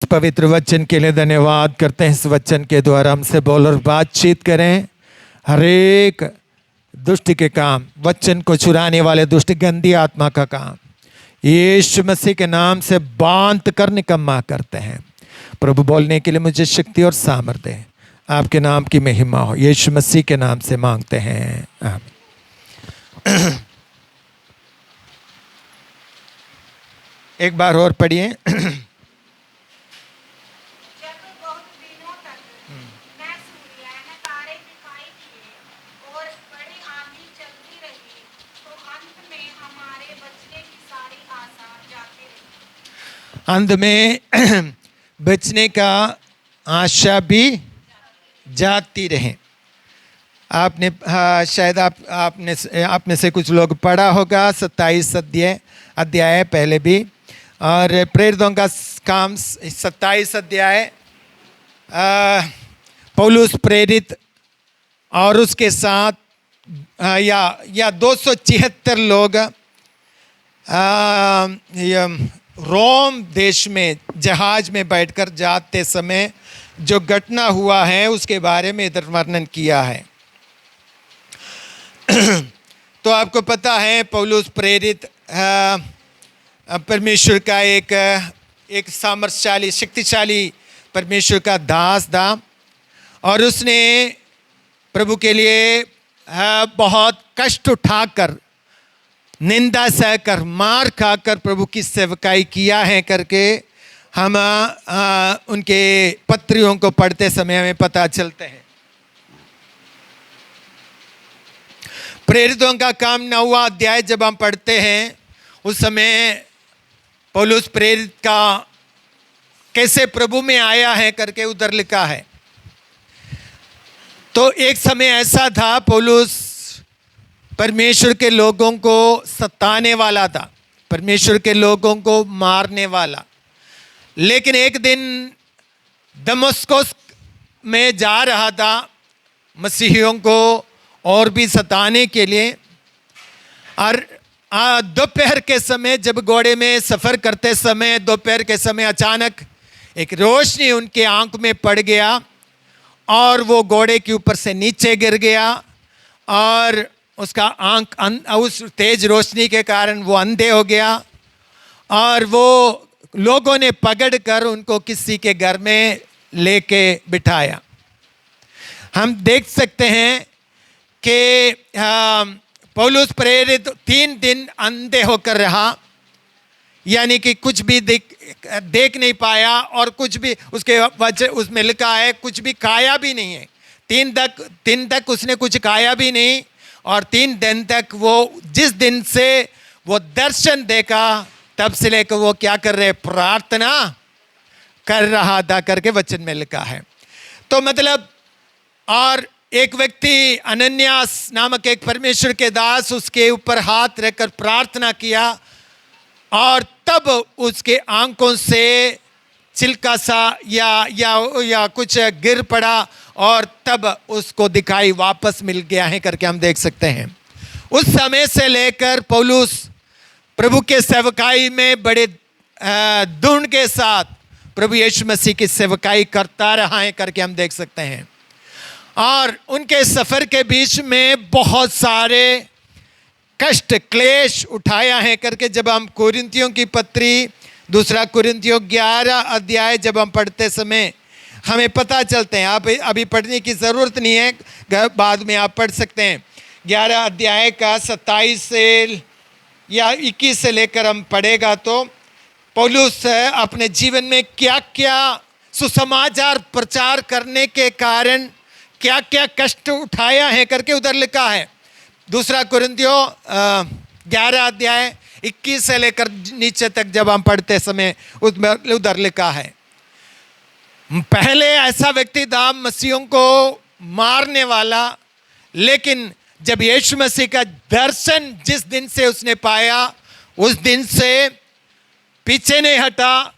पवित्र वचन के लिए धन्यवाद करते हैं। इस वचन के द्वारा हमसे बोल और बातचीत करें। हर एक दुष्ट के काम, वचन को चुराने वाले दुष्ट गंदी आत्मा का काम यीशु मसीह के नाम से बांध कर निकम्मा करते हैं। प्रभु बोलने के लिए मुझे शक्ति और सामर्थ्य है। आपके नाम की महिमा हो, यीशु मसीह के नाम से मांगते हैं, आमीन। एक बार और पढ़िए। अंत में बचने का आशा भी जाती रहे। आपने शायद आप में से कुछ लोग पढ़ा होगा 27 अध्याय पहले भी, और प्रेरितों का काम 27 अध्याय। पौलुस प्रेरित और उसके साथ या 276 लोग रोम देश में जहाज में बैठकर जाते समय जो घटना हुआ है उसके बारे में इधर वर्णन किया है। तो आपको पता है पौलुस प्रेरित परमेश्वर का एक सामर्थ्यशाली शक्तिशाली परमेश्वर का दास था, और उसने प्रभु के लिए बहुत कष्ट उठाकर, निंदा सहकर, मार खाकर प्रभु की सेवकाई किया है करके हम उनके पत्रियों को पढ़ते समय हमें पता चलते हैं। प्रेरितों का काम 9वां अध्याय जब हम पढ़ते हैं उस समय पौलुस प्रेरित का कैसे प्रभु में आया है करके उधर लिखा है। तो एक समय ऐसा था, पौलुस परमेश्वर के लोगों को सताने वाला था, परमेश्वर के लोगों को मारने वाला। लेकिन एक दिन दमस्कस में जा रहा था मसीहियों को और भी सताने के लिए, और दोपहर के समय जब घोड़े में सफ़र करते समय दोपहर के समय अचानक एक रोशनी उनके आंख में पड़ गया और वो घोड़े के ऊपर से नीचे गिर गया, और उसका आंख उस तेज रोशनी के कारण वो अंधे हो गया, और वो लोगों ने पकड़कर उनको किसी के घर में लेके बिठाया। हम देख सकते हैं कि पौलुस प्रेरित 3 दिन अंधे होकर रहा, यानी कि कुछ भी देख नहीं पाया, और कुछ भी उसके वजह उसमें लिखा है कुछ भी खाया भी नहीं है। 3 तक उसने कुछ खाया भी नहीं, और 3 दिन तक वो जिस दिन से वो दर्शन देखा तब से लेकर वो क्या कर रहे, प्रार्थना कर रहा था करके वचन में लिखा है। तो मतलब, और एक व्यक्ति अनन्यास नामक एक परमेश्वर के दास उसके ऊपर हाथ रखकर प्रार्थना किया, और तब उसके आंखों से छिलका सा या कुछ गिर पड़ा, और तब उसको दिखाई वापस मिल गया है करके हम देख सकते हैं। उस समय से लेकर पौलुस प्रभु के सेवकाई में बड़े धुन के साथ प्रभु यीशु मसीह की सेवकाई करता रहा है करके हम देख सकते हैं। और उनके सफ़र के बीच में बहुत सारे कष्ट क्लेश उठाया है करके जब हम कुरिन्थियों की पत्री 2 कुरिन्थियों 11 अध्याय जब हम पढ़ते समय हमें पता चलते हैं। आप अभी पढ़ने की ज़रूरत नहीं है, बाद में आप पढ़ सकते हैं। 11 अध्याय का 27 से या 21 से लेकर हम पढ़ेगा तो पौलुस अपने जीवन में क्या क्या सुसमाचार प्रचार करने के कारण क्या क्या कष्ट उठाया है करके उधर लिखा है। 2 कुरिन्थियों 11 अध्याय 21 से लेकर नीचे तक जब हम पढ़ते समय उधर लिखा है। पहले ऐसा व्यक्ति था मसीहों को मारने वाला, लेकिन जब यीशु मसीह का दर्शन जिस दिन से उसने पाया उस दिन से पीछे नहीं हटा,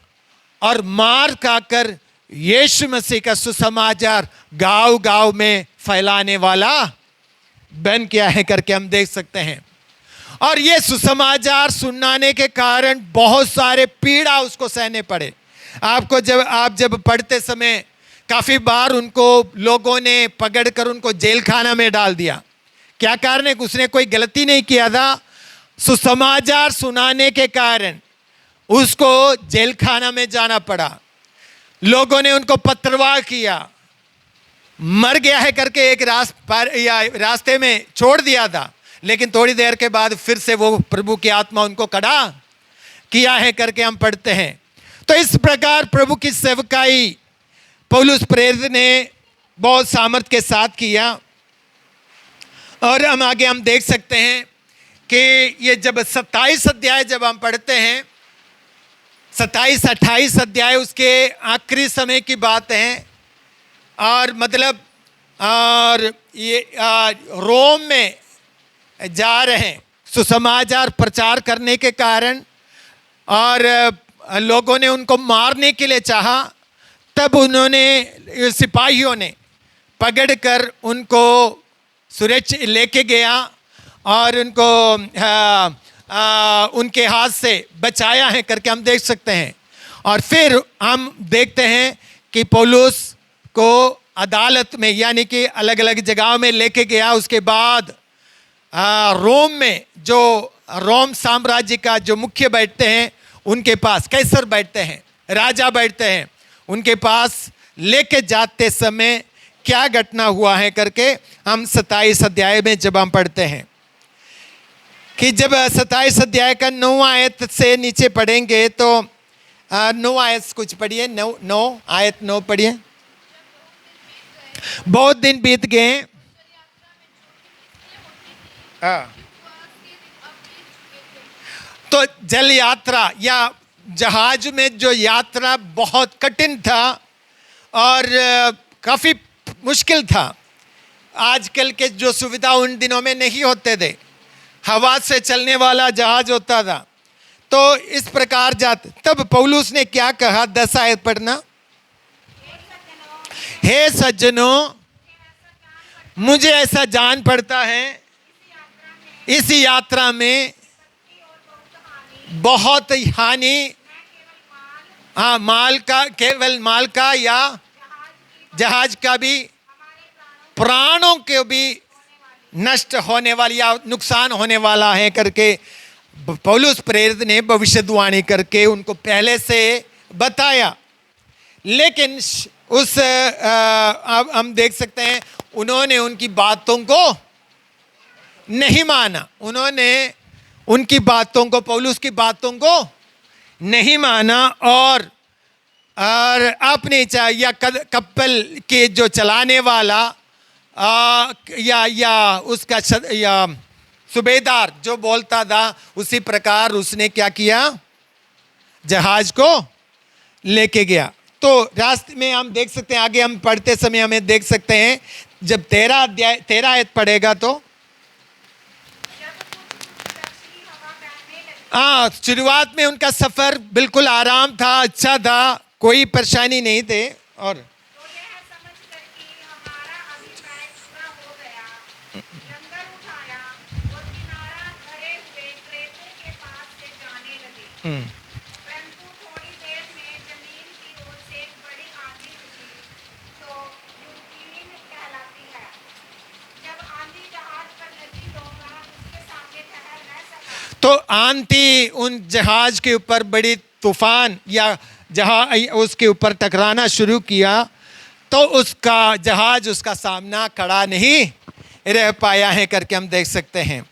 और मार खाकर यीशु मसीह का सुसमाचार गांव-गांव में फैलाने वाला बन गया है करके हम देख सकते हैं। और ये सुसमाचार सुनाने के कारण बहुत सारे पीड़ा उसको सहने पड़े। आपको जब पढ़ते समय काफ़ी बार उनको लोगों ने पकड़कर उनको जेल खाना में डाल दिया। क्या कारण है? उसने कोई गलती नहीं किया था, सुसमाचार सुनाने के कारण उसको जेल खाना में जाना पड़ा। लोगों ने उनको पत्रवाह किया, मर गया है करके एक रास्ते में छोड़ दिया था, लेकिन थोड़ी देर के बाद फिर से वो प्रभु की आत्मा उनको खड़ा किया है करके हम पढ़ते हैं। तो इस प्रकार प्रभु की सेवकाई पौलुस प्रेरित ने बहुत सामर्थ्य के साथ किया। और हम देख सकते हैं कि ये जब 27 अध्याय जब हम पढ़ते हैं, 27-28 अध्याय उसके आखिरी समय की बात है। और मतलब और ये रोम में जा रहे हैं सुसमाचार प्रचार करने के कारण, और लोगों ने उनको मारने के लिए चाहा। तब उन्होंने सिपाहियों ने पकड़कर उनको सुरक्षित लेके गया और उनको उनके हाथ से बचाया है करके हम देख सकते हैं। और फिर हम देखते हैं कि पौलुस को अदालत में यानी कि अलग अलग जगहों में लेके गया। उसके बाद रोम में जो रोम साम्राज्य का जो मुख्य बैठते हैं उनके पास, कैसर बैठते हैं, राजा बैठते हैं, उनके पास लेके जाते समय क्या घटना हुआ है करके हम 27 अध्याय में जब हम पढ़ते हैं कि जब 27 अध्याय का 9 आयत से नीचे पढ़ेंगे तो 9 आयत कुछ पढ़िए, 9 आयत 9 पढ़िए। बहुत दिन बीत गए, तो जल यात्रा या जहाज में जो यात्रा बहुत कठिन था और काफ़ी मुश्किल था। आजकल के जो सुविधा उन दिनों में नहीं होते थे, हवा से चलने वाला जहाज होता था। तो इस प्रकार तब पौलुस ने क्या कहा, 10 आयत पढ़ना। हे सज्जनों, मुझे ऐसा जान पड़ता है इस यात्रा में बहुत हानि, माल का, केवल माल का या जहाज का भी, प्राणों के भी नष्ट होने वाली या नुकसान होने वाला है करके पौलुस प्रेरित ने भविष्यवाणी करके उनको पहले से बताया। लेकिन अब हम देख सकते हैं उन्होंने उनकी बातों को नहीं माना। उन्होंने उनकी बातों को, पौलुस की बातों को नहीं माना और अपने या कपल के जो चलाने वाला या उसका या सूबेदार जो बोलता था उसी प्रकार उसने क्या किया, जहाज को लेके गया। तो रास्ते में हम देख सकते हैं, आगे हम पढ़ते समय हमें देख सकते हैं जब 13 आयत पढ़ेगा तो शुरुआत में उनका सफर बिल्कुल आराम था, अच्छा था, कोई परेशानी नहीं थे। और तो यह समझकर कि हमारा अभिप्राय पूरा हो गया, लंगर उठाया और किनारा धरे हुए क्रेते के पास से जाने लगे। परंतु थोड़ी देर में जमीन की ओर से एक बड़ी आंधी उठी, तो यूक्रेन कहलाती है। जब आंधी जहाज पर लगी तो वह उसके सामने ठहर न सका। तो आंधी उन जहाज के ऊपर बड़ी तूफान या जहाज उसके ऊपर टकराना शुरू किया, तो उसका जहाज उसका सामना खड़ा नहीं रह पाया है करके हम देख सकते हैं।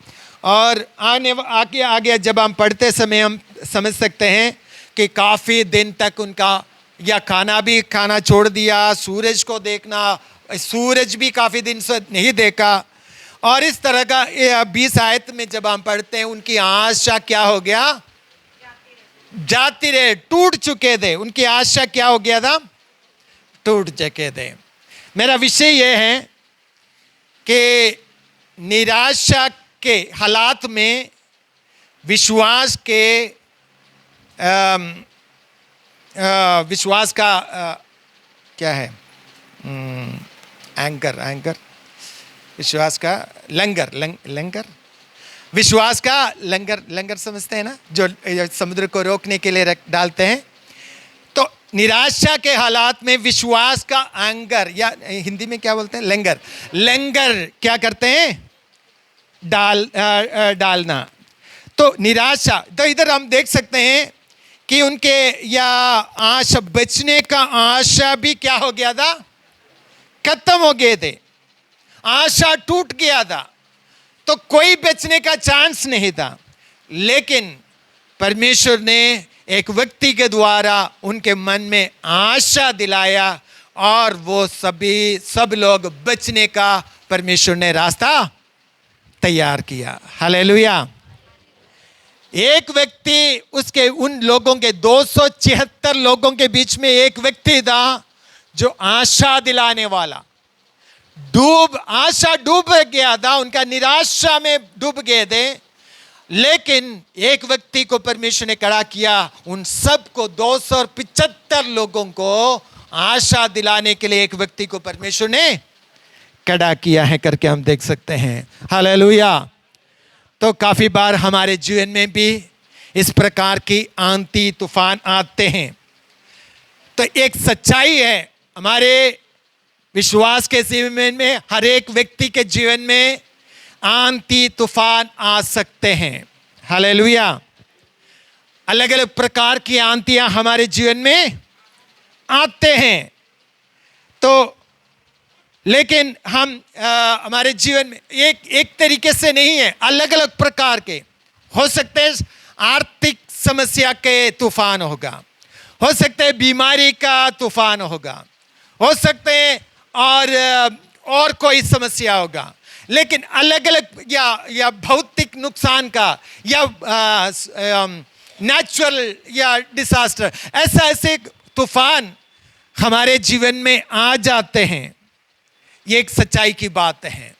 और आगे जब हम पढ़ते समय हम समझ सकते हैं कि काफ़ी दिन तक उनका या खाना छोड़ दिया, सूरज को देखना, सूरज भी काफ़ी दिन से नहीं देखा। और इस तरह का 20 आयत में जब हम पढ़ते हैं उनकी आशा क्या हो गया, जाती रहे, टूट चुके थे। उनकी आशा क्या हो गया था, टूट चुके थे। मेरा विषय यह है कि निराशा के हालात में विश्वास का क्या है, एंकर विश्वास का लंगर विश्वास का लंगर समझते हैं ना, जो समुद्र को रोकने के लिए डालते हैं। तो निराशा के हालात में विश्वास का एंगर, या हिंदी में क्या बोलते हैं, लंगर, लंगर क्या करते हैं, डालना। तो निराशा, तो इधर हम देख सकते हैं कि उनके या आशा, बचने का आशा भी क्या हो गया था, खत्म हो गए थे, आशा टूट गया था, तो कोई बचने का चांस नहीं था। लेकिन परमेश्वर ने एक व्यक्ति के द्वारा उनके मन में आशा दिलाया और वो सब लोग बचने का परमेश्वर ने रास्ता तैयार किया। हालेलुया। एक व्यक्ति, उसके उन लोगों के 276 लोगों के बीच में एक व्यक्ति था जो आशा दिलाने वाला, आशा डूब गया था, उनका निराशा में डूब गए थे। लेकिन एक व्यक्ति को परमेश्वर ने खड़ा किया, उन सबको 275 लोगों को आशा दिलाने के लिए एक व्यक्ति को परमेश्वर ने खड़ा किया है करके हम देख सकते हैं। हालेलुया। तो काफी बार हमारे जीवन में भी इस प्रकार की आंधी तूफान आते हैं। तो एक सच्चाई है, हमारे विश्वास के जीवन में हर एक व्यक्ति के जीवन में आंधी तूफान आ सकते हैं। हालेलुया। अलग अलग प्रकार की आंधियां हमारे जीवन में आते हैं। तो लेकिन हम हमारे जीवन में एक तरीके से नहीं है, अलग अलग प्रकार के हो सकते हैं। आर्थिक समस्या के तूफान होगा, हो सकते हैं बीमारी का तूफान होगा, हो सकते हैं और कोई समस्या होगा। लेकिन अलग अलग या भौतिक नुकसान का या नेचुरल या डिसास्टर, ऐसे तूफान हमारे जीवन में आ जाते हैं। ये एक सच्चाई की बात है,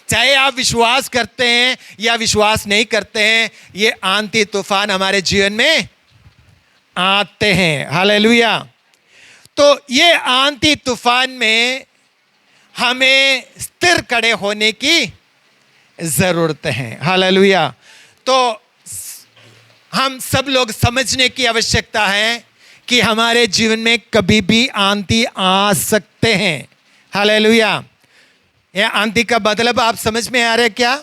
चाहे आप विश्वास करते हैं या विश्वास नहीं करते हैं, ये आंधी तूफान हमारे जीवन में आते हैं। हालेलुया। तो ये आंधी तूफान में हमें स्थिर खड़े होने की जरूरत है। हालेलुया। तो हम सब लोग समझने की आवश्यकता है कि हमारे जीवन में कभी भी आंधी आ सकते हैं। हालेलुया। यह आंधी का मतलब आप समझ में आ रहे क्या,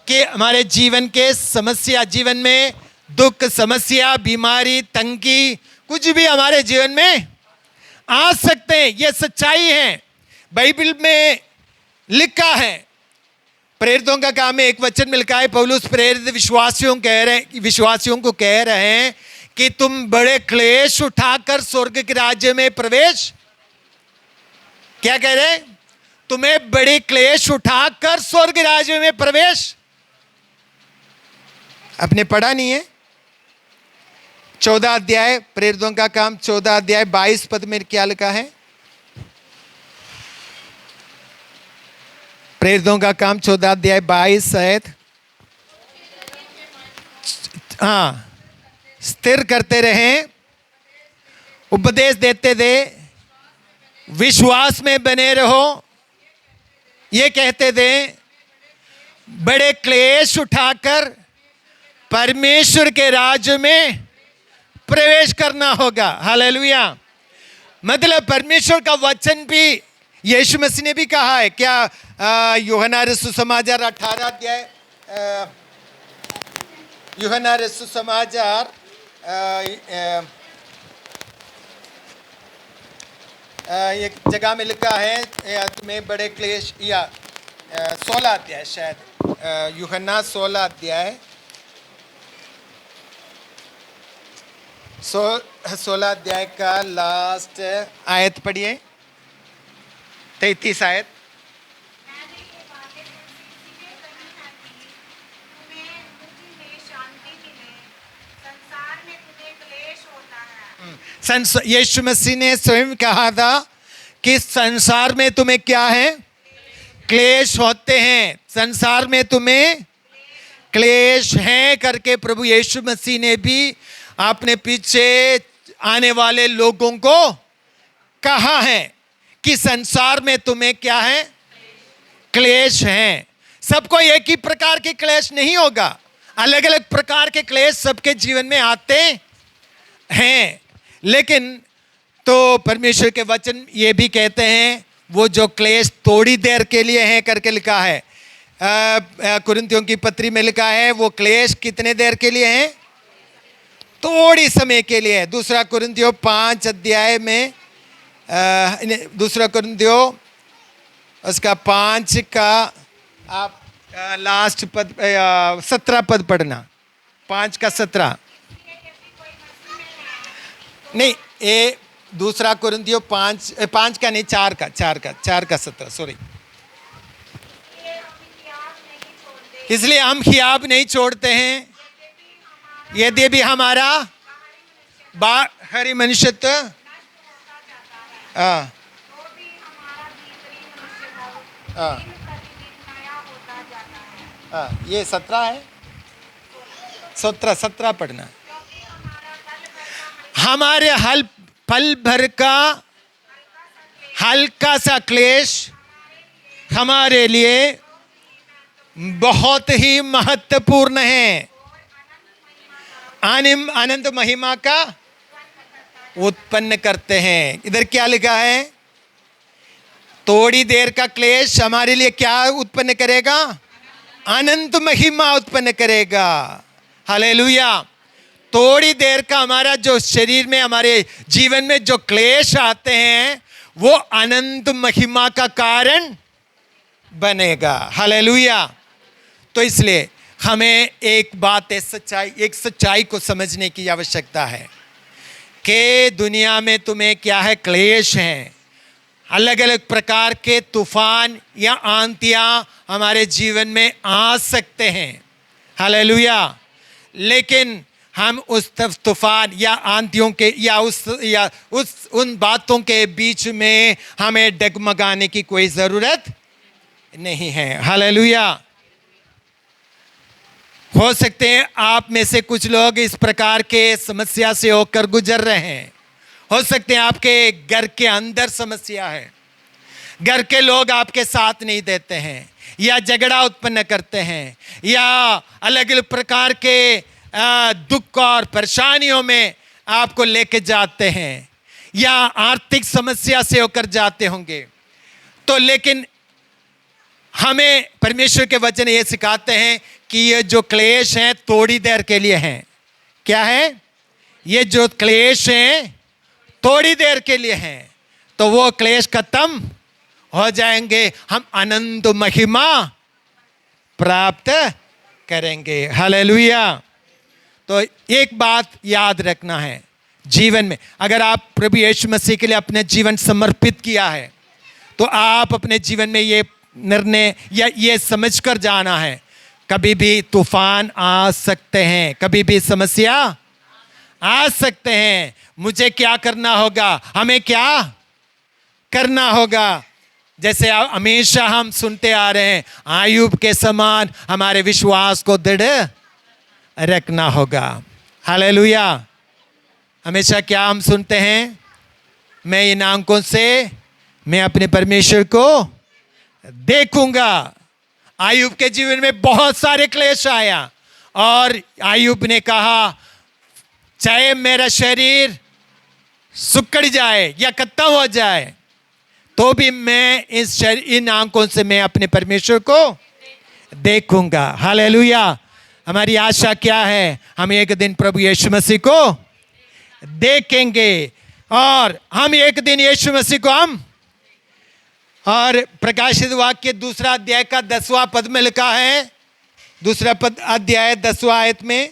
कि हमारे जीवन के समस्या, जीवन में दुख, समस्या, बीमारी, तंगी, कुछ भी हमारे जीवन में आ सकते हैं। यह सच्चाई है, बाइबल में लिखा है। प्रेरितों का काम में एक वचन में लिखा है, पौलुस प्रेरित विश्वासियों को कह रहे हैं कि तुम बड़े क्लेश उठाकर स्वर्ग के राज्य में प्रवेश, क्या कह रहे हैं, तुम्हें बड़े क्लेश उठाकर स्वर्ग राज्य में प्रवेश। आपने पढ़ा नहीं है? 14 अध्याय प्रेरितों का काम 14 अध्याय 22 पद में क्या लिखा है? प्रेरितों का काम 14 अध्याय 22 शायद, हाँ, स्थिर करते रहें, उपदेश देते थे, विश्वास में बने रहो, ये कहते थे। बड़े क्लेश उठाकर परमेश्वर के राज्य में प्रवेश करना होगा। हालेलुया। मतलब परमेश्वर का वचन भी यीशु मसीह ने भी कहा है। क्या यूहन्ना सुसमाचार 18 अध्याय, यूहन्ना सुसमाचार एक जगह में लिखा है, तुम्हें बड़े क्लेश, या 16 अध्याय शायद, यूहन्ना 16 अध्याय 16 अध्याय का लास्ट आयत पढ़िए, 33 आयत। यीशु मसीह ने स्वयं कहा था कि संसार में तुम्हें क्या है, क्लेश होते हैं, संसार में तुम्हें क्लेश हैं करके प्रभु यीशु मसीह ने भी अपने पीछे आने वाले लोगों को कहा है कि संसार में तुम्हें क्या है, क्लेश हैं। सबको एक ही प्रकार के क्लेश नहीं होगा, अलग अलग प्रकार के क्लेश सबके जीवन में आते हैं। लेकिन तो परमेश्वर के वचन ये भी कहते हैं वो जो क्लेश थोड़ी देर के लिए है करके लिखा है। कुरिन्थियों की पत्री में लिखा है वो क्लेश कितने देर के लिए है? थोड़ी समय के लिए है। दूसरा कुरिन्थियों 5 अध्याय में दूसरा कुरिन्थियों उसका 5 का आप लास्ट पद 17 पद पढ़ना, 5 का 17 नहीं, ये दूसरा कुरिन्थियों 5 का नहीं, 4 का 17, सॉरी। इसलिए हम हियाब नहीं छोड़ते हैं यदि भी हमारा बाहरी मनुष्यत्व ये 17 है, 17 पढ़ना। हमारे पल भर का हल्का सा क्लेश हमारे लिए बहुत ही महत्वपूर्ण है, अनंत महिमा का उत्पन्न करते हैं। इधर क्या लिखा है? थोड़ी देर का क्लेश हमारे लिए क्या उत्पन्न करेगा? अनंत महिमा उत्पन्न करेगा। हालेलुया। थोड़ी देर का हमारा जो शरीर में, हमारे जीवन में जो क्लेश आते हैं वो अनंत महिमा का कारण बनेगा। हालेलुया। तो इसलिए हमें एक सच्चाई को समझने की आवश्यकता है कि दुनिया में तुम्हें क्या है? क्लेश हैं, अलग अलग प्रकार के तूफान या आंधियां हमारे जीवन में आ सकते हैं। हालेलुया। लेकिन हम उस तूफान या आंधियों के या उन बातों के बीच में हमें डगमगाने की कोई ज़रूरत नहीं है। हालेलुया। हो सकते हैं आप में से कुछ लोग इस प्रकार के समस्या से होकर गुजर रहे हैं। हो सकते हैं आपके घर के अंदर समस्या है, घर के लोग आपके साथ नहीं देते हैं, या झगड़ा उत्पन्न करते हैं, या अलग अलग प्रकार के दुख और परेशानियों में आपको लेके जाते हैं, या आर्थिक समस्या से होकर जाते होंगे। तो लेकिन हमें परमेश्वर के वचन ये सिखाते हैं कि ये जो क्लेश हैं थोड़ी देर के लिए हैं। क्या है? ये जो क्लेश हैं थोड़ी देर के लिए हैं, तो वो क्लेश खत्म हो जाएंगे, हम अनंत महिमा प्राप्त करेंगे। हालेलुया। तो एक बात याद रखना है जीवन में, अगर आप प्रभु यीशु मसीह के लिए अपने जीवन समर्पित किया है तो आप अपने जीवन में ये निर्णय या ये समझकर जाना है, कभी भी तूफान आ सकते हैं, कभी भी समस्या आ सकते हैं। मुझे क्या करना होगा? हमें क्या करना होगा? जैसे हमेशा हम सुनते आ रहे हैं, आयुब के समान हमारे विश्वास को दृढ़ रखना होगा। हालेलुया। हमेशा क्या हम सुनते हैं? मैं इन आंखों से मैं अपने परमेश्वर को देखूंगा। आयुब के जीवन में बहुत सारे क्लेश आया और आयुब ने कहा चाहे मेरा शरीर सुकड़ जाए या खत्म हो जाए तो भी मैं इन आंखों से मैं अपने परमेश्वर को देखूंगा। हालेलुया। हमारी आशा क्या है? हम एक दिन प्रभु यीशु मसीह को देखेंगे और हम एक दिन यीशु मसीह को और प्रकाशित वाक्य 2 अध्याय का 10वां पद में लिखा है, 2 अध्याय 10वां आयत में।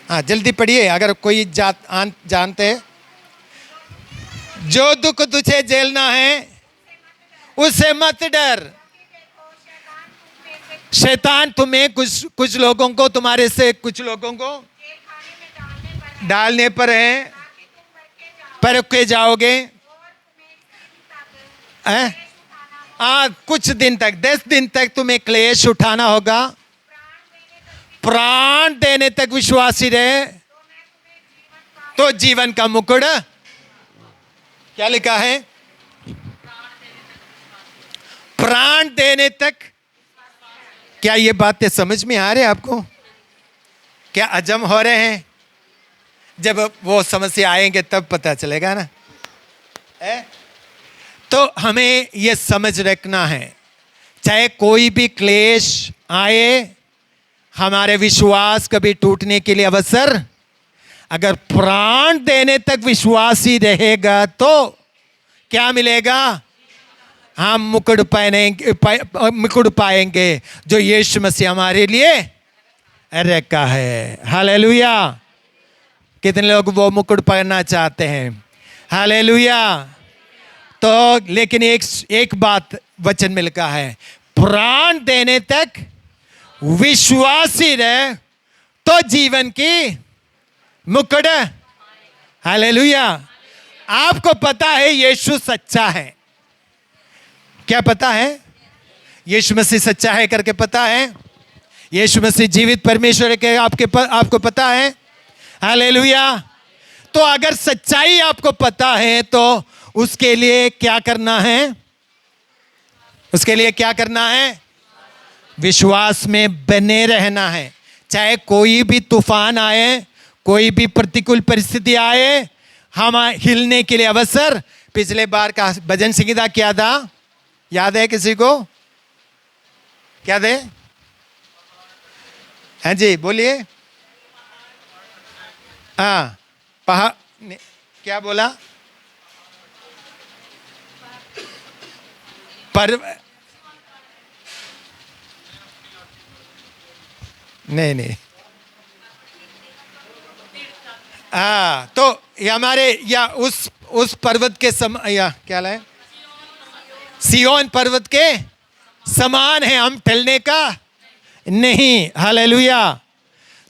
हाँ जल्दी पढ़िए अगर कोई जानते हैं। जो दुख तुझे झेलना है उससे मत डर, शैतान तुम्हें कुछ लोगों को, तुम्हारे से कुछ लोगों को डालने पर है, परख के जाओगे। कुछ दिन तक, 10 दिन तक तुम्हें क्लेश उठाना होगा। प्राण देने तक विश्वासी रहे तो जीवन का मुकुट, क्या लिखा है? प्राण देने तक। क्या ये बातें समझ में आ रहे हैं आपको? क्या अजम हो रहे हैं? जब वो समस्या आएंगे तब पता चलेगा ना। तो हमें ये समझ रखना है, चाहे कोई भी क्लेश आए, हमारे विश्वास कभी टूटने के लिए अवसर, अगर प्राण देने तक विश्वासी रहेगा तो क्या मिलेगा? हम मुकुट पाएंगे जो यीशु मसीह हमारे लिए रखा है। हालेलुया। कितने लोग वो मुकुट पहनना चाहते हैं? हालेलुया। तो लेकिन एक बात वचन में लिखा है, प्राण देने तक विश्वासी रहे तो जीवन की मुकुट। हालेलुया। आपको पता है यीशु सच्चा है। क्या पता है? यीशु मसीह सच्चा है करके पता है। यीशु मसीह जीवित परमेश्वर के आपको पता है। हालेलुया। तो अगर सच्चाई आपको पता है तो उसके लिए क्या करना है? उसके लिए क्या करना है? विश्वास में बने रहना है। चाहे कोई भी तूफान आए, कोई भी प्रतिकूल परिस्थिति आए, हम हिलने के लिए अवसर। पिछले बार का भजन संगीता क्या था? याद है किसी को? क्या दे? हाँ जी बोलिए। हाँ, पहाड़ क्या बोला? नहीं। हाँ, तो ये हमारे या उस पर्वत के या क्या लाए? सियोन पर्वत के समान है, हम टलने का नहीं। हालेलुया।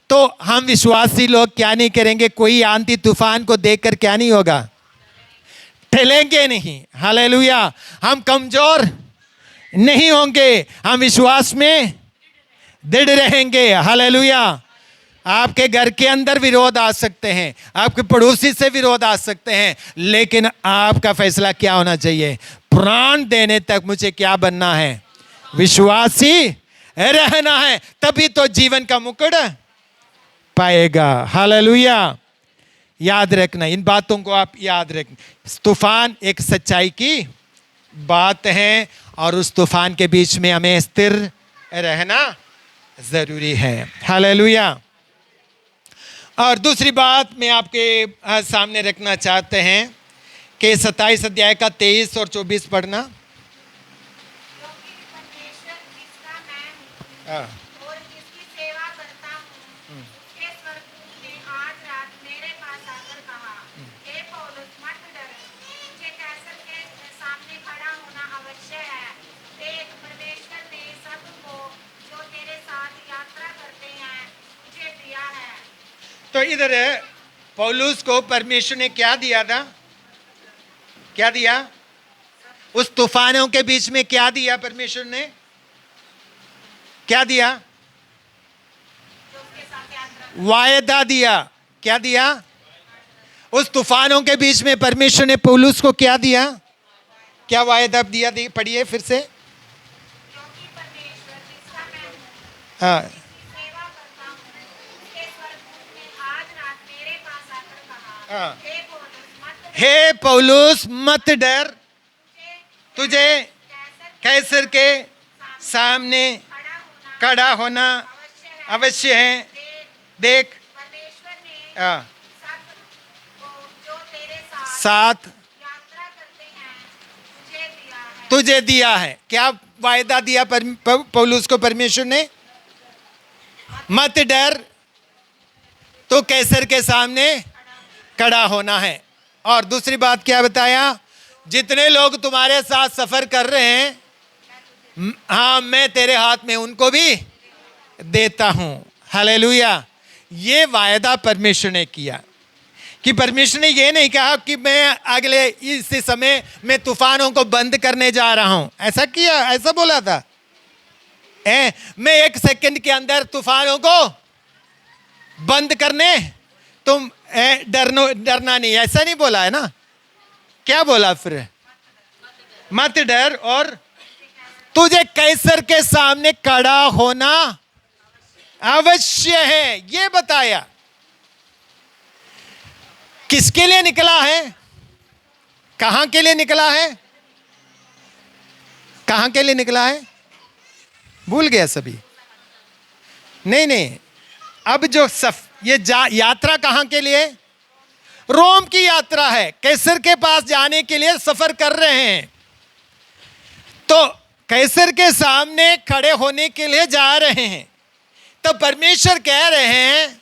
तो हम विश्वासी लोग क्या नहीं करेंगे? कोई आंधी तूफान को देखकर क्या नहीं होगा? टलेंगे नहीं। हालेलुया। हम कमजोर नहीं होंगे, हम विश्वास में दृढ़ रहेंगे। हालेलुया। आपके घर के अंदर विरोध आ सकते हैं, आपके पड़ोसी से विरोध आ सकते हैं, लेकिन आपका फैसला क्या होना चाहिए? प्राण देने तक मुझे क्या बनना है? विश्वासी रहना है, तभी तो जीवन का मुकुट पाएगा। हालेलुया। याद रखना, इन बातों को आप याद रखना। तूफान एक सच्चाई की बात है और उस तूफान के बीच में हमें स्थिर रहना जरूरी है। हालेलुया। और दूसरी बात मैं आपके सामने रखना चाहते हैं कि 27 अध्याय का 23 और 24 पढ़ना। क्योंकि परमेश्वर जिसका मैं हूँ और जिसकी सेवा करता हूँ, उसके स्वर्गदूत ने आज रात मेरे पास आकर कहा, हे पौलुस मत डर, तुझे कैसर के सामने खड़ा होना आवश्यक है। देख, परमेश्वर ने सबको जो तेरे साथ यात्रा करते हैं तुझे दिया है। तो इधर पौलुस को परमेश्वर ने क्या दिया था? क्या दिया? उस तूफानों के बीच में क्या दिया परमेश्वर ने? क्या दिया? वायदा दिया। क्या दिया? उस तूफानों के बीच में परमेश्वर ने पौलुस को क्या दिया? क्या वायदा दिया? पढ़िए फिर से। क्योंकि परमेश्वर जिसका मैं हूँ हाँ, सेवा करता हूँ, उसके स्वर्गदूत ने आज रात मेरे पास आकर कहा, हाँ। हे पौलुस मत हे पौलुस मत डर, डर, तुझे कैसर के सामने खड़ा होना अवश्य है। देख, परमेश्वर ने हाँ, सबको जो तेरे साथ साथ यात्रा करते हैं तुझे दिया है। क्या वायदा दिया पौलुस को परमेश्वर ने? मत डर, तो कैसर के सामने खड़ा होना है। और दूसरी बात क्या बताया? जितने लोग तुम्हारे साथ सफर कर रहे हैं, हाँ, मैं तेरे हाथ में उनको भी देता हूं। हालेलुया। ये वायदा परमेश्वर ने किया कि परमेश्वर ने ये नहीं कहा कि मैं अगले इस समय मैं तूफानों को बंद करने जा रहा हूं। ऐसा किया? ऐसा बोला था? मैं 1 सेकंड के अंदर तूफानों को बंद करने, तुम डरना नहीं, ऐसा नहीं बोला है ना। क्या बोला फिर? मत डर और तुझे कैसर के सामने खड़ा होना अवश्य है, ये बताया। किसके लिए निकला है? कहां के लिए निकला है? कहां के लिए निकला है? भूल गया सभी? नहीं नहीं, अब जो ये यात्रा कहां के लिए? रोम की यात्रा है। कैसर के पास जाने के लिए सफर कर रहे हैं। तो कैसर के सामने खड़े होने के लिए जा रहे हैं। तो परमेश्वर कह रहे हैं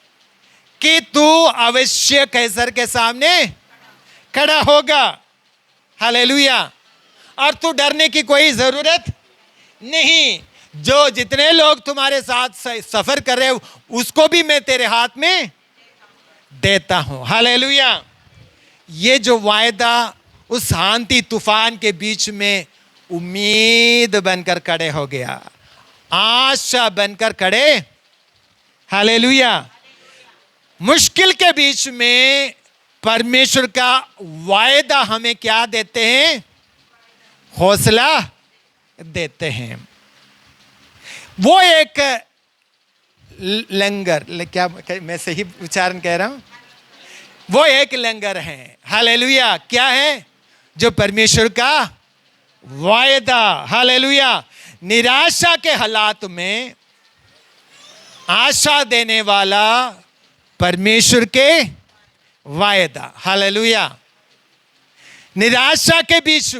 कि तू अवश्य कैसर के सामने खड़ा होगा। हालेलुया। और तू डरने की कोई जरूरत नहीं। जो जितने लोग तुम्हारे साथ सफर कर रहे हो उसको भी मैं तेरे हाथ में देता हूं। हालेलुया। ये जो वायदा उस शांति तूफान के बीच में उम्मीद बनकर खड़े हो गया, आशा बनकर खड़े। हालेलुया। मुश्किल के बीच में परमेश्वर का वायदा हमें क्या देते हैं? हौसला देते हैं। वो एक लंगर, क्या मैं सही उच्चारण कह रहा हूं? वो एक लंगर है। हालेलुया। क्या है? जो परमेश्वर का वायदा। हालेलुया। निराशा के हालात में आशा देने वाला परमेश्वर के वायदा। हालेलुया। निराशा के बीच,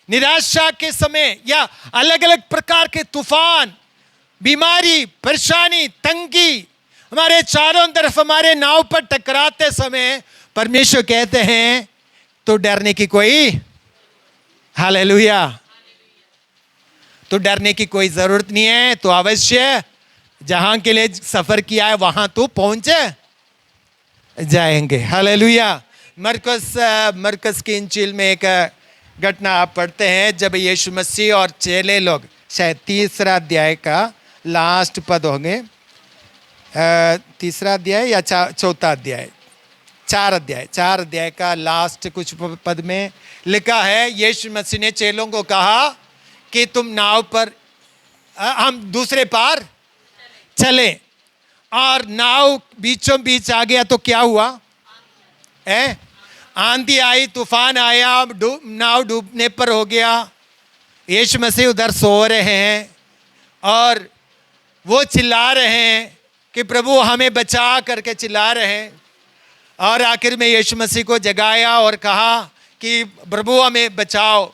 निराशा के समय या अलग अलग प्रकार के तूफान, बीमारी, परेशानी, तंगी हमारे चारों तरफ हमारे नाव पर टकराते समय परमेश्वर कहते हैं तो डरने की कोई, हालेलुया, तो डरने की कोई जरूरत नहीं है। तो अवश्य जहां के लिए सफर किया है वहां तो पहुंच जाएंगे। हालेलुया। मरकस की इंजील में एक घटना आप पढ़ते हैं जब यीशु मसीह और चेले लोग, शायद 3 अध्याय का लास्ट पद होंगे, 3 अध्याय या 4 अध्याय, 4 अध्याय का लास्ट कुछ पद में लिखा है, यीशु मसीह ने चेलों को कहा कि तुम नाव पर, हम दूसरे पार चले। और नाव बीचों बीच आ गया तो क्या हुआ? आंधी आई, तूफान आया, नाव डूबने पर हो गया। यीशु मसीह उधर सो रहे हैं और वो चिल्ला रहे हैं कि प्रभु हमें बचा करके चिल्ला रहे हैं। और आखिर में यीशु मसीह को जगाया और कहा कि प्रभु हमें बचाओ,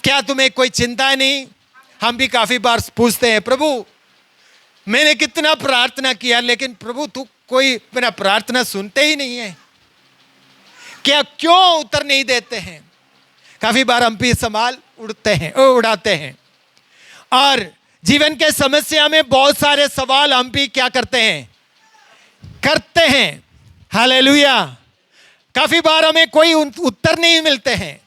क्या तुम्हें कोई चिंता नहीं? हम भी काफी बार पूछते हैं, प्रभु मैंने कितना प्रार्थना किया लेकिन प्रभु तू कोई मेरा प्रार्थना सुनते ही नहीं है, क्या क्यों उत्तर नहीं देते हैं? काफी बार हम भी सवाल उड़ाते हैं। और जीवन के समस्या में बहुत सारे सवाल हम भी क्या करते हैं। हालेलुया। काफी बार हमें कोई उत्तर नहीं मिलते हैं,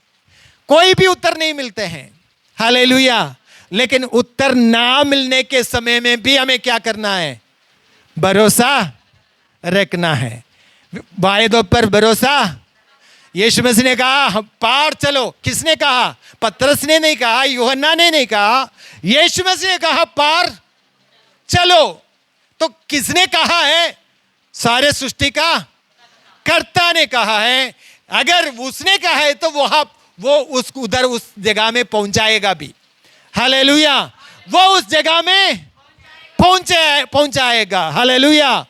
कोई भी उत्तर नहीं मिलते हैं। हालेलुया। लेकिन उत्तर ना मिलने के समय में भी हमें क्या करना है? भरोसा रखना है। वायदों पर भरोसा। यीशु मसीह ने कहा पार चलो। किसने कहा? पतरस ने नहीं कहा, यूहन्ना ने नहीं कहा, यीशु मसीह ने कहा पार चलो। तो किसने कहा है? सारे सृष्टि का कर्ता ने कहा है। अगर उसने कहा है तो वो उस जगह में पहुंचाएगा भी। हालेलुया। वो उस जगह में पहुंचाएगा। हालेलुया।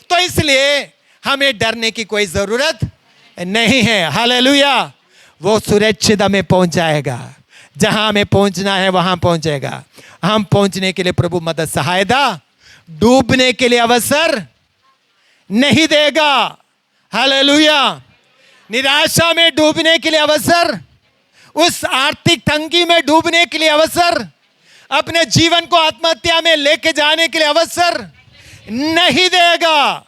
तो इसलिए हमें डरने की कोई जरूरत नहीं है। हालेलुया। वो सुरक्षित हमें पहुंचाएगा, जहां हमें पहुंचना है वहां पहुंचेगा। हम पहुंचने के लिए प्रभु मदद सहायता, डूबने के लिए अवसर नहीं देगा। हालेलुया। निराशा में डूबने के लिए अवसर, उस आर्थिक तंगी में डूबने के लिए अवसर, अपने जीवन को आत्महत्या में लेके जाने के लिए अवसर नहीं देगा।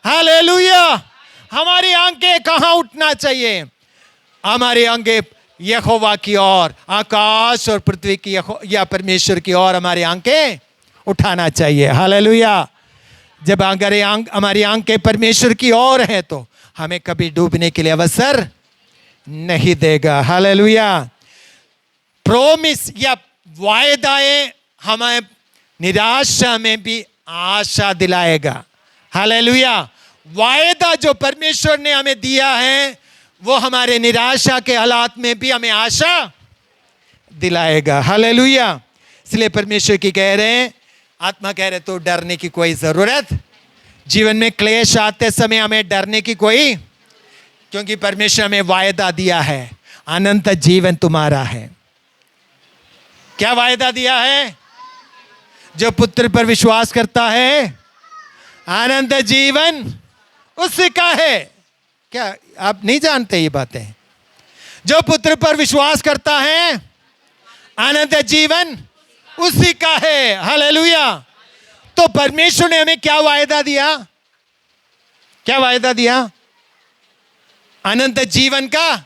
हालेलुया। हमारी आंखें कहां उठना चाहिए? हमारी आंखें यहोवा की ओर, आकाश और पृथ्वी की या परमेश्वर की ओर हमारी आंखें उठाना चाहिए। हालेलुया। जब अगर हमारी आंखें परमेश्वर की ओर है तो हमें कभी डूबने के लिए अवसर नहीं देगा। हालेलुया। प्रोमिस या वायदाएं हमें निराशा में भी आशा दिलाएगा। हालेलुया। वायदा जो परमेश्वर ने हमें दिया है वो हमारे निराशा के हालात में भी हमें आशा दिलाएगा। हालेलुया। इसलिए परमेश्वर की कह रहे हैं, आत्मा कह रहे तो डरने की कोई जरूरत, जीवन में क्लेश आते समय हमें डरने की कोई, क्योंकि परमेश्वर हमें वायदा दिया है अनंत जीवन तुम्हारा है। क्या वायदा दिया है? जो पुत्र पर विश्वास करता है अनंत जीवन उसका है। क्या आप नहीं जानते ये बातें? जो पुत्र पर विश्वास करता है अनंत जीवन उसी का है। हालेलुया। तो परमेश्वर ने हमें क्या वायदा दिया? क्या वायदा दिया? अनंत जीवन का।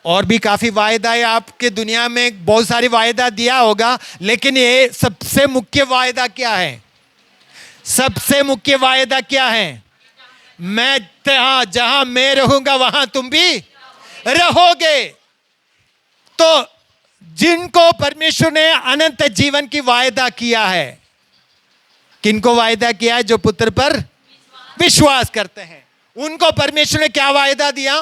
और भी काफी वायदा है, आपके दुनिया में बहुत सारी वायदा दिया होगा, लेकिन ये सबसे मुख्य वायदा क्या है? सबसे मुख्य वायदा क्या है? मैं जहां मैं रहूंगा वहां तुम भी रहोगे। तो जिनको परमेश्वर ने अनंत जीवन की वायदा किया है, किनको वायदा किया है? जो पुत्र पर विश्वास करते हैं उनको परमेश्वर ने क्या वायदा दिया?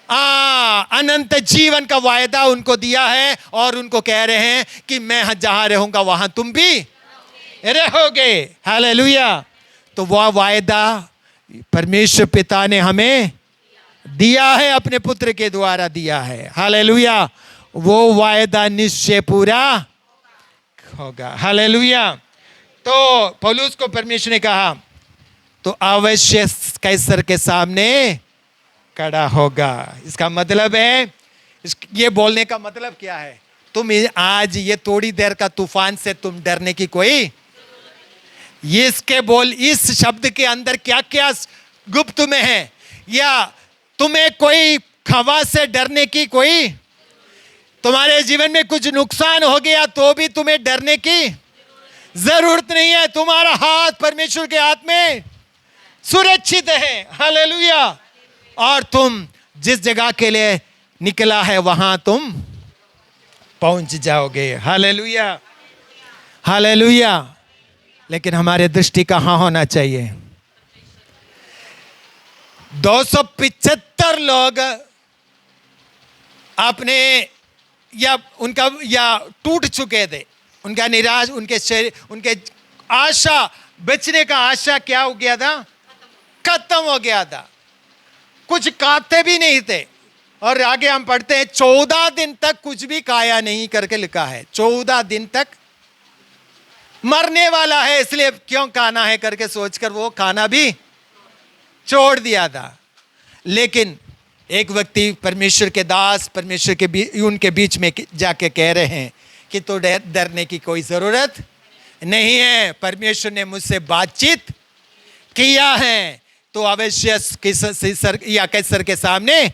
अनंत जीवन का वायदा उनको दिया है, और उनको कह रहे हैं कि मैं जहां रहूंगा वहां तुम भी रहोगे। हालेलुया। तो वह वायदा परमेश्वर पिता ने हमें दिया है, अपने पुत्र के द्वारा दिया है। हालेलुया। वो वायदा निश्चय पूरा होगा। हालेलुया। तो पौलुस को परमेश्वर ने कहा तो अवश्य कैसर के सामने खड़ा होगा। इसका मतलब है, ये बोलने का मतलब क्या है? तुम आज ये थोड़ी देर का तूफान से तुम डरने की कोई, इसके बोल, इस शब्द के अंदर क्या क्या गुप्त में है? या तुम्हें कोई हवा से डरने की कोई, तुम्हारे जीवन में कुछ नुकसान हो गया तो भी तुम्हें डरने की जरूरत नहीं है। तुम्हारा हाथ परमेश्वर के हाथ में सुरक्षित है। हालेलुया। और तुम जिस जगह के लिए निकला है वहां तुम पहुंच जाओगे। हालेलुया। हालेलुया। लेकिन हमारे दृष्टि कहां होना चाहिए? 275 लोग अपने या टूट चुके थे, उनका निराश, उनके शरीर, उनके आशा, बचने का आशा क्या हो गया था? खत्म हो गया था। कुछ खाते भी नहीं थे। और आगे हम पढ़ते हैं 14 दिन तक कुछ भी खाया नहीं करके लिखा है। 14 दिन तक मरने वाला है, इसलिए क्यों खाना है करके सोचकर वो खाना भी छोड़ दिया था। लेकिन एक व्यक्ति, परमेश्वर के दास, परमेश्वर के उनके बीच में जाके कह रहे हैं कि तो डरने की कोई जरूरत नहीं है, परमेश्वर ने मुझसे बातचीत किया है, तो अवश्य कैसर के सामने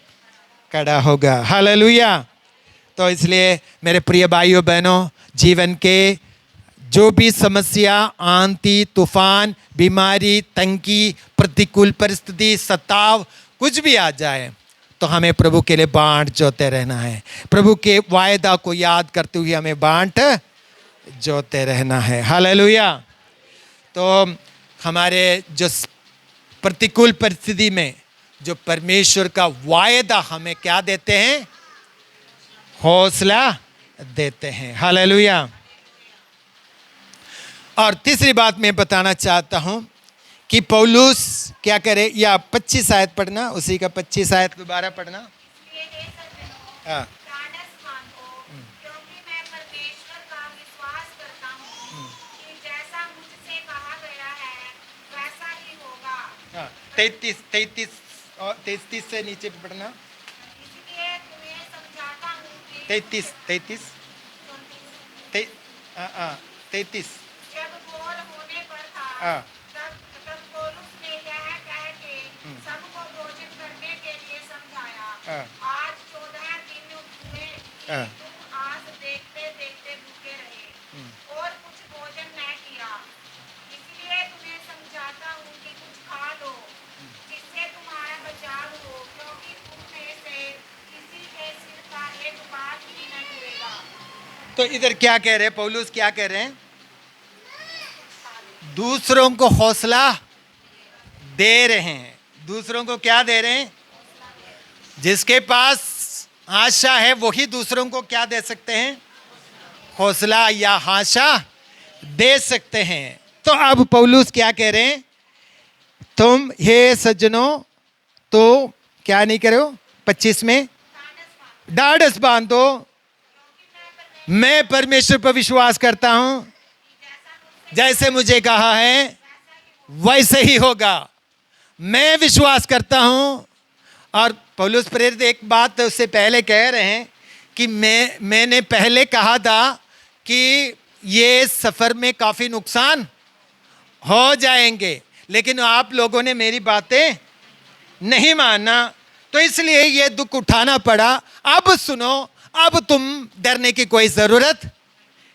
खड़ा होगा। हालेलुया। तो इसलिए मेरे प्रिय भाइयों बहनों, जीवन के जो भी समस्या, आंधी, तूफान, बीमारी, तंगी, प्रतिकूल परिस्थिति, सताव कुछ भी आ जाए, तो हमें प्रभु के लिए बांट जोते रहना है। प्रभु के वायदा को याद करते हुए हमें बांट जोते रहना है। हालेलुया। तो हमारे जो प्रतिकूल परिस्थिति में जो परमेश्वर का वायदा हमें क्या देते हैं? हौसला देते हैं। हालेलुया। और तीसरी बात मैं बताना चाहता हूं कि पौलुस क्या करे, या 25 आयत पढ़ना, उसी का 25 आयत दोबारा पढ़ना। इसलिए हे सज्जनों, हाँ। प्राणस मानो, क्योंकि मैं परमेश्वर का विश्वास करता हूँ कि जैसा मुझसे कहा गया है वैसा ही होगा। हाँ, 33 से नीचे पढ़ना। इसलिए तुम्हें समझाता हूँ कि 33 जब गोल होने पर था, हाँ। तब पौलुस ने यह कह के सबको भोजन करने के लिए समझाया। हाँ। आज 14 दिन हुए कि हाँ। तुम आज देखते देखते भूखे रहे और कुछ भोजन न किया। इसलिए तुम्हें समझाता हूँ कि कुछ खा लो जिससे तुम्हारा बचाव हो, क्योंकि तुम में से किसी के सिर का एक बाल भी न गिरेगा। तो इधर क्या कह रहे हैं पौलुस? क्या कह रहे हैं? दूसरों को हौसला दे रहे हैं। दूसरों को क्या दे रहे हैं? जिसके पास आशा है वही दूसरों को क्या दे सकते हैं? हौसला या आशा दे सकते हैं। तो अब पौलुस क्या कह रहे हैं? तुम हे सज्जनों तो क्या नहीं करो? 25 में ढाढ़स बांधो, मैं परमेश्वर पर विश्वास करता हूं, जैसे मुझे कहा है वैसे ही होगा। मैं विश्वास करता हूं। और पौलुस प्रेरित एक बात उससे पहले कह रहे हैं कि मैंने पहले कहा था कि ये सफ़र में काफ़ी नुकसान हो जाएंगे, लेकिन आप लोगों ने मेरी बातें नहीं माना, तो इसलिए ये दुख उठाना पड़ा। अब सुनो, अब तुम डरने की कोई ज़रूरत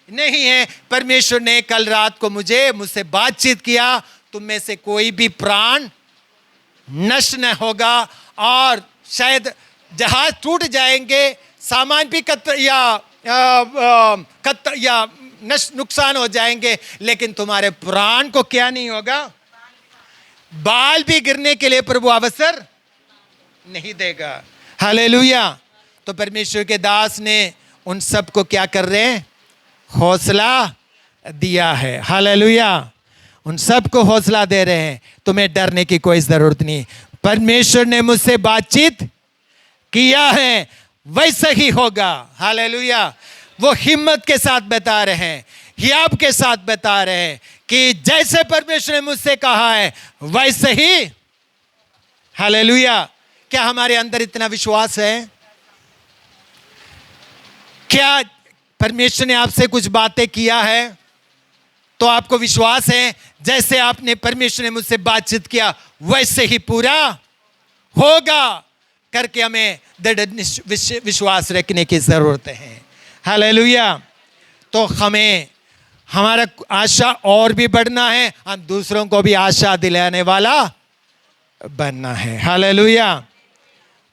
नहीं है। परमेश्वर ने कल रात को मुझसे बातचीत किया, तुम में से कोई भी प्राण नष्ट न होगा, और शायद जहाज टूट जाएंगे, सामान भी नुकसान हो जाएंगे, लेकिन तुम्हारे प्राण को क्या नहीं होगा? बाल भी गिरने के लिए प्रभु अवसर नहीं देगा। हालेलुया। तो परमेश्वर के दास ने उन सब को क्या कर रहे हैं? हौसला दिया है। हालेलुया। उन सब को हौसला दे रहे हैं, तुम्हें डरने की कोई जरूरत नहीं। परमेश्वर ने मुझसे बातचीत किया है, वैसा ही होगा। हालेलुया। वो हिम्मत के साथ बता रहे हैं, हियाब के साथ बता रहे हैं कि जैसे परमेश्वर ने मुझसे कहा है वैसे ही। हालेलुया। क्या हमारे अंदर इतना विश्वास है? क्या परमेश्वर ने आपसे कुछ बातें किया है तो आपको विश्वास है जैसे आपने परमेश्वर ने मुझसे बातचीत किया वैसे ही पूरा होगा करके हमें दृढ़ विश्वास रखने की जरूरत है। हालेलुया। तो हमें हमारा आशा और भी बढ़ना है, हम दूसरों को भी आशा दिलाने वाला बनना है। हालेलुया।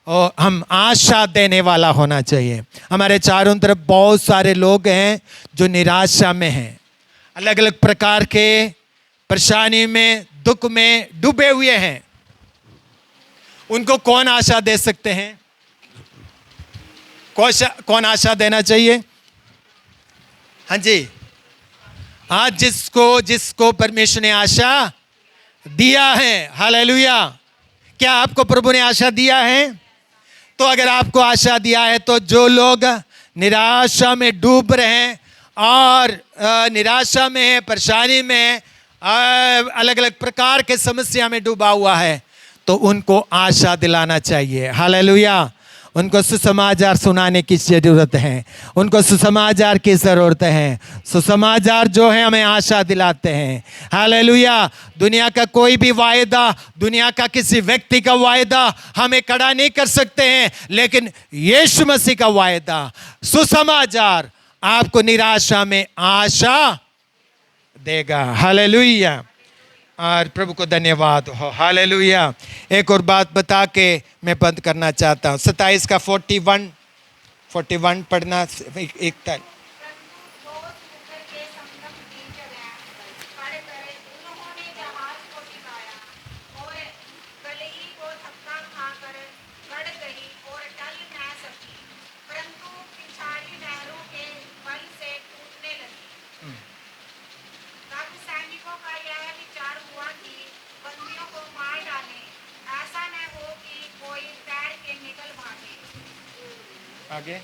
और हम आशा देने वाला होना चाहिए। हमारे चारों तरफ बहुत सारे लोग हैं जो निराशा में हैं, अलग अलग प्रकार के परेशानी में, दुख में डूबे हुए हैं। उनको कौन आशा दे सकते हैं? कौन आशा देना चाहिए? हाँ जी, आज जिसको परमेश्वर ने आशा दिया है। हालेलुया। क्या आपको प्रभु ने आशा दिया है? तो अगर आपको आशा दिया है तो जो लोग निराशा में डूब रहे हैं और निराशा में है, परेशानी में है, अलग अलग प्रकार के समस्या में डूबा हुआ है, तो उनको आशा दिलाना चाहिए। हालेलुया। उनको सुसमाचार सुनाने की जरूरत है, उनको सुसमाचार की ज़रूरत है। सुसमाचार जो है हमें आशा दिलाते हैं। हालेलुया। दुनिया का कोई भी वायदा, दुनिया का किसी व्यक्ति का वायदा हमें खड़ा नहीं कर सकते हैं, लेकिन यीशु मसीह का वायदा, सुसमाचार आपको निराशा में आशा देगा। हालेलुया। और प्रभु को धन्यवाद हो। हालेलुया। एक और बात बता के मैं बंद करना चाहता हूँ। 27 का 41 पढ़ना एक तक। आगे।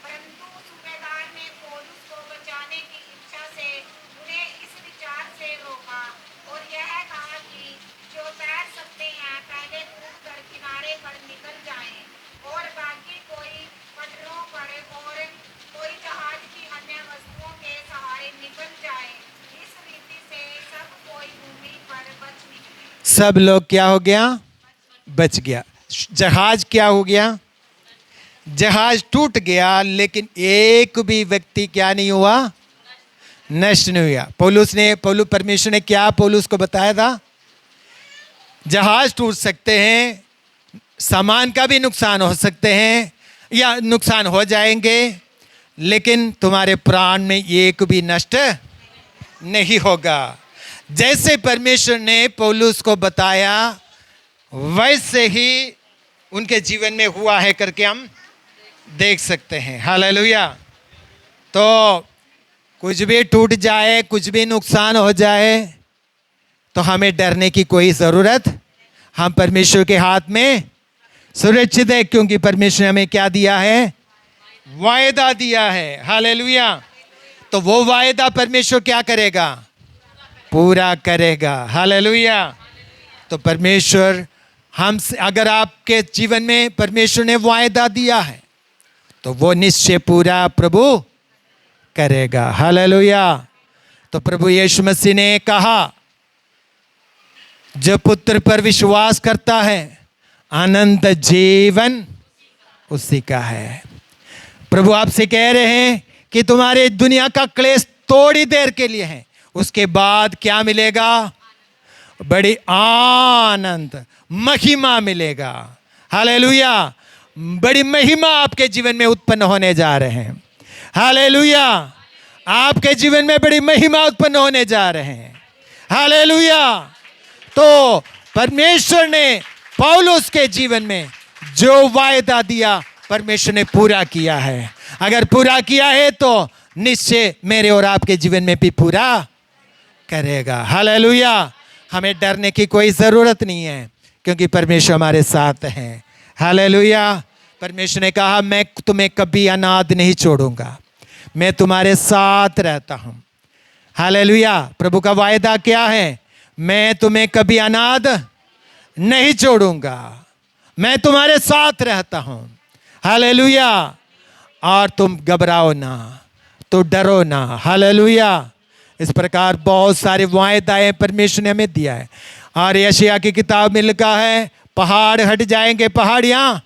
परंतु सूबेदार ने पौलुस को बचाने की इच्छा से उन्हें इस विचार से रोका और यह कहा कि जो तैर सकते हैं पहले कूद कर किनारे पर निकल जाएं, और बाकी कोई पटरों पर और कोई जहाज की अन्य वस्तुओं के सहारे निकल जाए। इस रीति से सब कोई भूमि पर बच निकले। सब लोग क्या हो गया? बच गया। जहाज क्या हो गया? जहाज टूट गया, लेकिन एक भी व्यक्ति क्या नहीं हुआ? नष्ट नहीं हुआ। परमेश्वर ने क्या पौलुस को बताया था? जहाज टूट सकते हैं, सामान का भी नुकसान हो सकते हैं या नुकसान हो जाएंगे, लेकिन तुम्हारे प्राण में एक भी नष्ट नहीं होगा। जैसे परमेश्वर ने पौलुस को बताया वैसे ही उनके जीवन में हुआ है करके हम देख सकते हैं। हालेलुया। तो कुछ भी टूट जाए, कुछ भी नुकसान हो जाए तो हमें डरने की कोई ज़रूरत, हम परमेश्वर के हाथ में सुरक्षित है, क्योंकि परमेश्वर ने हमें क्या दिया है? वायदा दिया है। हालेलुया। तो वो वायदा परमेश्वर क्या करेगा? पूरा करेगा। हालेलुया। तो परमेश्वर हमसे, अगर आपके जीवन में परमेश्वर ने वायदा दिया है तो वो निश्चय पूरा प्रभु करेगा। हालेलुया। तो प्रभु यीशु मसीह ने कहा, जो पुत्र पर विश्वास करता है अनंत जीवन उसी का है। प्रभु आपसे कह रहे हैं कि तुम्हारे दुनिया का क्लेश थोड़ी देर के लिए है, उसके बाद क्या मिलेगा? बड़ी आनंद, महिमा मिलेगा। हालेलुया। बड़ी महिमा आपके जीवन में उत्पन्न होने जा रहे हैं। हालेलुया। आपके जीवन में बड़ी महिमा उत्पन्न होने जा रहे हैं। हालेलुया। तो परमेश्वर ने पौलुस के जीवन में जो वायदा दिया परमेश्वर ने पूरा किया है। अगर पूरा किया है तो निश्चय मेरे और आपके जीवन में भी पूरा करेगा। हालेलुया। हमें डरने की कोई ज़रूरत नहीं है, क्योंकि परमेश्वर हमारे साथ हैं। हालेलुया। परमेश्वर ने कहा, मैं तुम्हें कभी अनाथ नहीं छोड़ूंगा, मैं तुम्हारे साथ रहता हूं। हालेलुया। प्रभु का वायदा क्या है? मैं तुम्हें कभी अनाथ नहीं छोड़ूंगा, मैं तुम्हारे साथ रहता हूं। हालेलुया। और तुम घबराओ ना, तो डरो ना। हालेलुया। इस प्रकार बहुत सारे वायदाएं परमेश्वर ने हमें दिया है। और यशायाह की किताब में लिखा है, पहाड़ हट जाएंगे, पहाड़ियां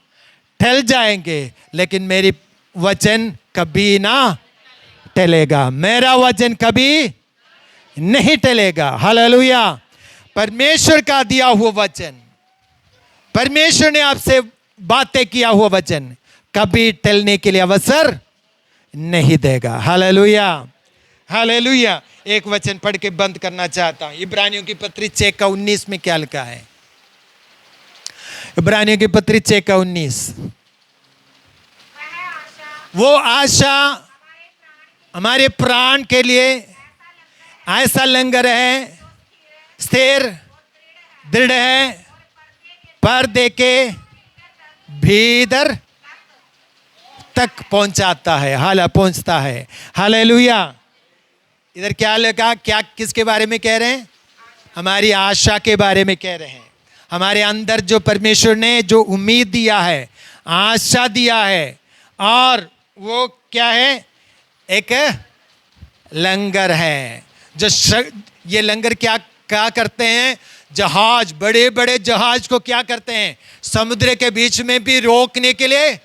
टल जाएंगे, लेकिन मेरी वचन कभी ना टलेगा, मेरा वचन कभी नहीं टलेगा। हालेलुया। परमेश्वर का दिया हुआ वचन, परमेश्वर ने आपसे बातें किया हुआ वचन कभी टलने के लिए अवसर नहीं देगा। हालेलुया। हालेलुया। एक वचन पढ़ के बंद करना चाहता हूं। इब्रानियों की पत्री 6:19 में क्या लिखा है? इब्रानियों की पत्री 6:19। वो आशा हमारे प्राण के लिए ऐसा लंगर है, स्थिर दृढ़ है, पर्दे के भीतर तक पहुंचाता है। हाला पहुंचता है। हालेलुया। इधर क्या लिखा? क्या किसके बारे में कह रहे हैं? हमारी आशा के बारे में कह रहे हैं। हमारे अंदर जो परमेश्वर ने जो उम्मीद दिया है, आशा दिया है, और वो क्या है? एक लंगर है। जो ये लंगर क्या क्या करते हैं? जहाज, बड़े बड़े जहाज को क्या करते हैं? समुद्र के बीच में भी रोकने के लिए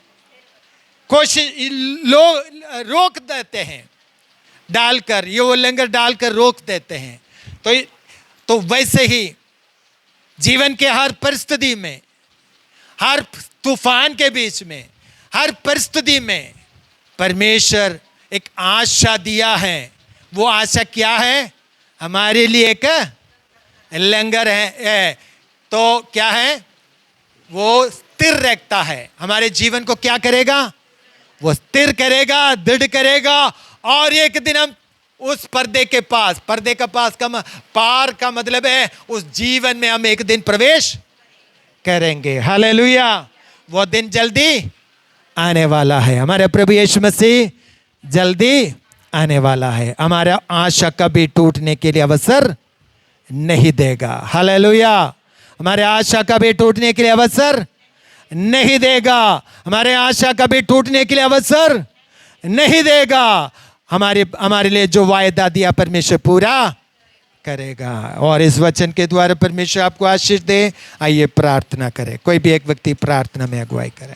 कोशिश, लोग रोक देते हैं, डालकर, ये वो लंगर डालकर रोक देते हैं। तो वैसे ही जीवन के हर परिस्थिति में, हर तूफान के बीच में, हर परिस्थिति में परमेश्वर एक आशा दिया है। वो आशा क्या है? हमारे लिए एक लंगर है। तो क्या है? वो स्थिर रखता है। हमारे जीवन को क्या करेगा? वो स्थिर करेगा, दृढ़ करेगा, और एक दिन हम उस पर्दे के पास, पर्दे का पास का पार का मतलब है उस जीवन में हम एक दिन प्रवेश करेंगे। हालेलुया। वो दिन जल्दी आने वाला है। हमारे प्रभु यीशु मसीह जल्दी आने वाला है। हमारा आशा कभी टूटने के लिए अवसर नहीं देगा। हालेलुया। हमारे आशा कभी टूटने के लिए अवसर नहीं देगा। हमारे आशा कभी टूटने के लिए अवसर नहीं देगा। हमारे लिए जो वायदा दिया परमेश्वर पूरा करेगा। और इस वचन के द्वारा परमेश्वर आपको आशीष दे। आइए प्रार्थना करें। कोई भी एक व्यक्ति प्रार्थना में अगुवाई करे।